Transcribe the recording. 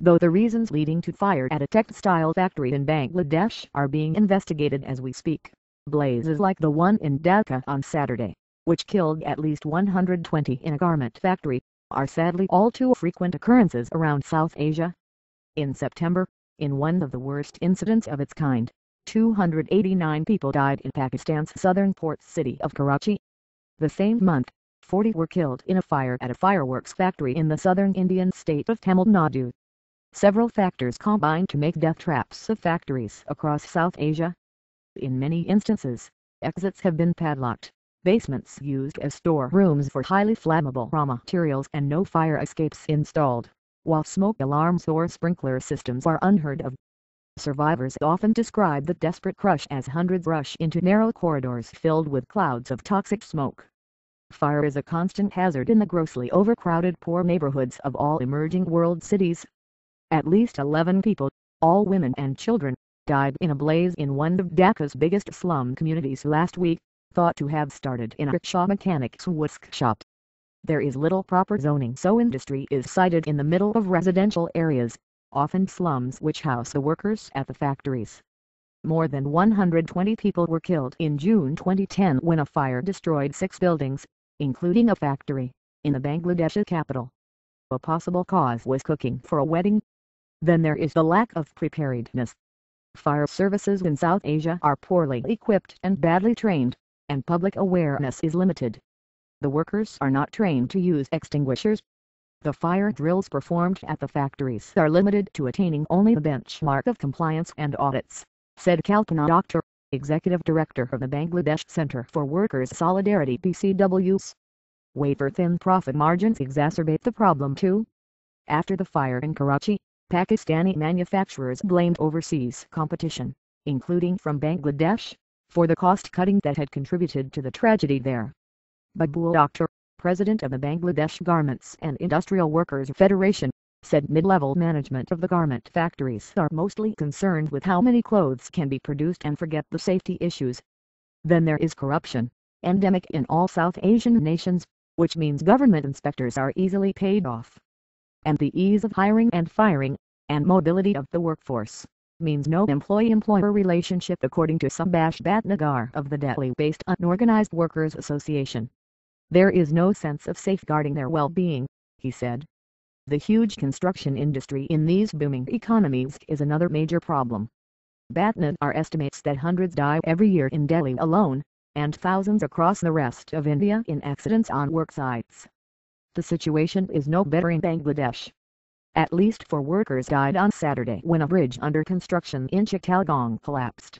though the reasons leading to fire at a textile factory in Bangladesh are being investigated as we speak. Blazes like the one in Dhaka on Saturday, which killed at least 120 in a garment factory, are sadly all too frequent occurrences around South Asia. In September, in one of the worst incidents of its kind, 289 people died in Pakistan's southern port city of Karachi. The same month, 40 were killed in a fire at a fireworks factory in the southern Indian state of Tamil Nadu. Several factors combine to make death traps of factories across South Asia. In many instances, exits have been padlocked, basements used as storerooms for highly flammable raw materials, and no fire escapes installed, while smoke alarms or sprinkler systems are unheard of. Survivors often describe the desperate crush as hundreds rush into narrow corridors filled with clouds of toxic smoke. Fire is a constant hazard in the grossly overcrowded poor neighborhoods of all emerging world cities. At least 11 people, all women and children, died in a blaze in one of Dhaka's biggest slum communities last week, thought to have started in a rickshaw mechanic's workshop. There is little proper zoning, so industry is sited in the middle of residential areas, often slums which house the workers at the factories. More than 120 people were killed in June 2010 when a fire destroyed 6 buildings, including a factory, in the Bangladesh capital. A possible cause was cooking for a wedding. Then there is the lack of preparedness. Fire services in South Asia are poorly equipped and badly trained, and public awareness is limited. The workers are not trained to use extinguishers. The fire drills performed at the factories are limited to attaining only the benchmark of compliance and audits, said Kalpana Doctor, Executive Director of the Bangladesh Center for Workers' Solidarity (BCWS). Wafer-thin profit margins exacerbate the problem too. After the fire in Karachi, Pakistani manufacturers blamed overseas competition, including from Bangladesh, for the cost-cutting that had contributed to the tragedy there. Babul Akhtar, president of the Bangladesh Garments and Industrial Workers Federation, said mid-level management of the garment factories are mostly concerned with how many clothes can be produced and forget the safety issues. Then there is corruption, endemic in all South Asian nations, which means government inspectors are easily paid off. And the ease of hiring and firing, and mobility of the workforce, means no employee-employer relationship, according to Subhash Bhatnagar of the Delhi-based Unorganized Workers Association. There is no sense of safeguarding their well-being, he said. The huge construction industry in these booming economies is another major problem. Bhatnagar estimates that hundreds die every year in Delhi alone, and thousands across the rest of India in accidents on work sites. The situation is no better in Bangladesh. At least 4 workers died on Saturday when a bridge under construction in Chittagong collapsed.